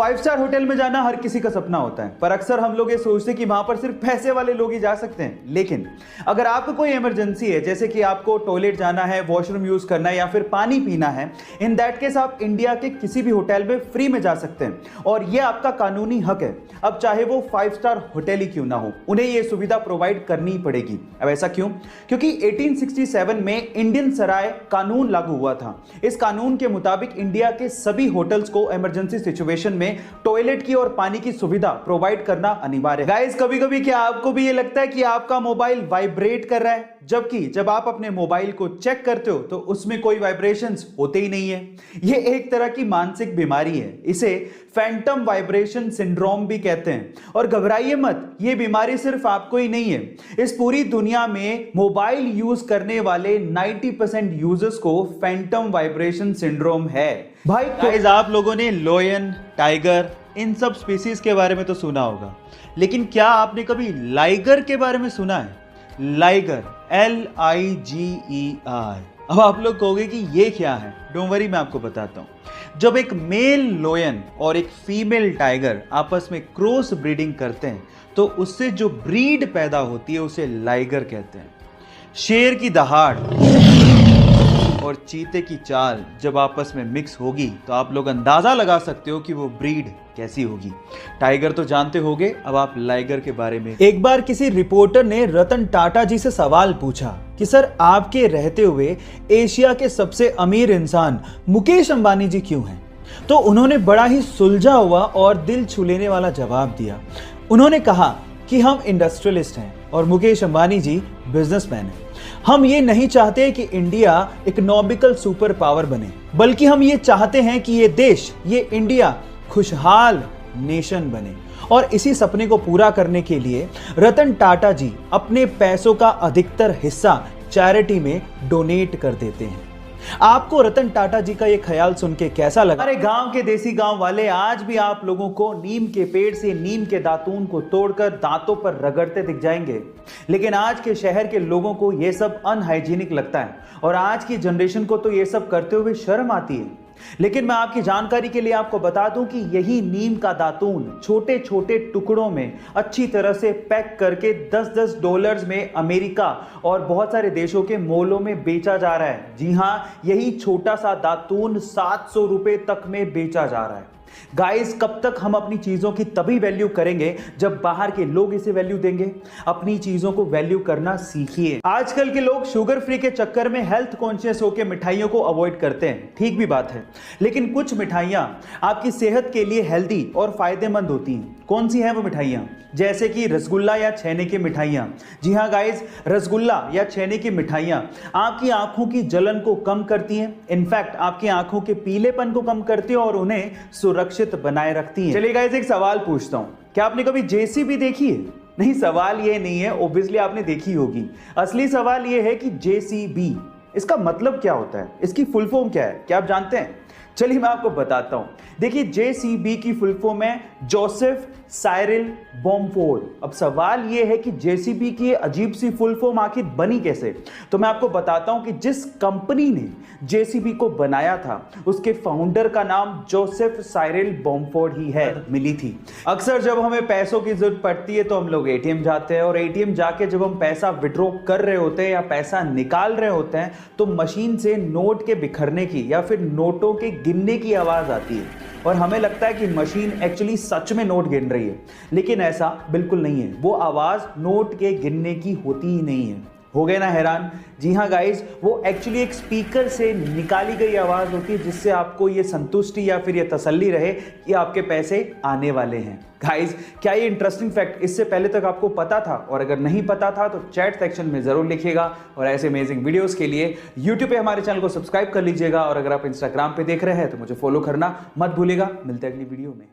5 star hotel में जाना हर किसी का सपना होता है, पर अक्सर हम लोग ये सोचते हैं कि वहां पर सिर्फ पैसे वाले लोग ही जा सकते हैं। लेकिन अगर आपको कोई इमरजेंसी है, जैसे कि आपको टॉयलेट जाना है, वॉशरूम यूज करना है या फिर पानी पीना है, इन दैट केस आप इंडिया के किसी भी होटल में फ्री में जा सकते हैं और ये आपका कानूनी हक है। अब चाहे वो 5 स्टार होटल ही क्यों ना हो, उन्हें ये सुविधा प्रोवाइड करनी ही पड़ेगी। अब ऐसा क्यों? क्योंकि 1867 में इंडियन सराय कानून लागू हुआ था। इस कानून के मुताबिक इंडिया के सभी होटल्स को इमरजेंसी सिचुएशन में टॉयलेट की और पानी की सुविधा प्रोवाइड करना अनिवार्य है। गाइस, कभी कभी क्या आपको भी ये लगता है कि आपका मोबाइल वाइब्रेट कर रहा है, जबकि जब आप अपने मोबाइल को चेक करते हो तो उसमें कोई वाइब्रेशंस होते ही नहीं है? ये एक तरह की मानसिक बीमारी है, इसे फैंटम वाइब्रेशन सिंड्रोम भी कहते हैं। और घबराइए मत, ये बीमारी सिर्फ आपको ही नहीं है, इस पूरी दुनिया में मोबाइल यूज करने वाले 90% यूजर्स को फैंटम वाइब्रेशन सिंड्रोम है। भाई गाइस, आप लोगों ने लायन, टाइगर, इन सब स्पीसीज के बारे में तो सुना होगा, लेकिन क्या आपने कभी लाइगर के बारे में सुना है? Liger, LIGER। अब आप लोग कहोगे कि ये क्या है? डोंट वरी, मैं आपको बताता हूं। जब एक मेल लायन और एक फीमेल टाइगर आपस में क्रॉस ब्रीडिंग करते हैं तो उससे जो ब्रीड पैदा होती है उसे लाइगर कहते हैं। शेर की दहाड़ और चीते की चाल जब आपस में मिक्स होगी तो आप लोग अंदाजा लगा सकते हो कि वो ब्रीड कैसी होगी। टाइगर तो जानते होगे, अब आप लाइगर के बारे में। एक बार किसी रिपोर्टर ने रतन टाटा जी से सवाल पूछा कि सर, आपके रहते हुए एशिया के सबसे अमीर इंसान मुकेश अंबानी जी क्यों हैं? तो उन्होंने बड़ा ही सुलझा हुआ और दिल छू लेने वाला जवाब दिया। उन्होंने कहा कि हम इंडस्ट्रियलिस्ट हैं और मुकेश अंबानी जी बिजनेसमैन हैं। हम ये नहीं चाहते कि इंडिया इकोनॉमिकल सुपर पावर बने, बल्कि हम ये चाहते हैं कि ये देश, ये इंडिया खुशहाल नेशन बने। और इसी सपने को पूरा करने के लिए रतन टाटा जी अपने पैसों का अधिकतर हिस्सा चैरिटी में डोनेट कर देते हैं। आपको रतन टाटा जी का ये ख्याल सुन के कैसा लगा? हमारे गांव के देसी गांव वाले आज भी आप लोगों को नीम के पेड़ से नीम के दातून को तोड़कर दांतों पर रगड़ते दिख जाएंगे, लेकिन आज के शहर के लोगों को ये सब अनहाइजीनिक लगता है और आज की जनरेशन को तो ये सब करते हुए शर्म आती है। लेकिन मैं आपकी जानकारी के लिए आपको बता दूं कि यही नीम का दातून छोटे छोटे टुकड़ों में अच्छी तरह से पैक करके $10 में अमेरिका और बहुत सारे देशों के मॉलों में बेचा जा रहा है। जी हां, यही छोटा सा दातून 700 रुपए तक में बेचा जा रहा है। गाइस, कब तक हम अपनी चीजों की तभी वैल्यू करेंगे जब बाहर के लोग इसे वैल्यू देंगे? अपनी चीजों को वैल्यू करना सीखिए। आजकल के लोग शुगर फ्री के चक्कर में हेल्थ कॉन्शियस होकर मिठाइयों को अवॉइड करते हैं, ठीक भी बात है, लेकिन कुछ मिठाइयां आपकी सेहत के लिए हेल्दी और फायदेमंद होती हैं। कौन सी हैं वो मिठाइयां? जैसे कि रसगुल्ला या छेने की मिठाइयां। जी हां गाइस, रसगुल्ला या छेने की मिठाइयां आपकी आंखों की जलन को कम करती हैं, इनफैक्ट आपकी आंखों के पीलेपन को कम करती हैं और उन्हें सुरक्षित बनाए रखती हैं। चलिए गाइस, एक सवाल पूछता हूं, क्या आपने कभी JCB देखी है? नहीं, सवाल ये नहीं है, ऑब्वियसली आपने देखी होगी। असली सवाल ये है कि JCB इसका मतलब क्या होता है, इसकी फुल फॉर्म क्या है? क्या आप जानते हैं? चलिए मैं आपको बताता हूं। देखिए, JCB की फुल फॉर्म है जोसेफ साइरिल बॉम्फोर्ड। अब सवाल यह है कि JCB की अजीब सी फुल फॉर्म आखिर बनी कैसे? तो मैं आपको बताता हूं कि जिस कंपनी ने JCB को बनाया था उसके फाउंडर का नाम जोसेफ साइरिल बॉम्फोर्ड ही है, मिली थी। अक्सर जब हमें पैसों की जरूरत पड़ती है तो हम लोग ATM जाते हैं और ATM जाके जब हम पैसा विड्रॉ कर रहे होते हैं या पैसा निकाल रहे होते हैं तो मशीन से नोट के बिखरने की या फिर नोटों के गिनने की आवाज आती है और हमें लगता है कि मशीन एक्चुअली सच में नोट गिन रही है, लेकिन ऐसा बिल्कुल नहीं है। वो आवाज नोट के गिनने की होती ही नहीं है। हो गए ना हैरान? जी हाँ गाइस, वो एक्चुअली एक स्पीकर से निकाली गई आवाज होती है जिससे आपको ये संतुष्टि या फिर ये तसल्ली रहे कि आपके पैसे आने वाले हैं। गाइस, क्या ये इंटरेस्टिंग फैक्ट इससे पहले तक आपको पता था? और अगर नहीं पता था तो चैट सेक्शन में जरूर लिखिएगा और ऐसे अमेजिंग वीडियोस के लिए YouTube पे हमारे चैनल को सब्सक्राइब कर लीजिएगा और अगर आप इंस्टाग्राम पे देख रहे हैं तो मुझे फॉलो करना मत भूलिएगा। मिलते हैं अगली वीडियो में।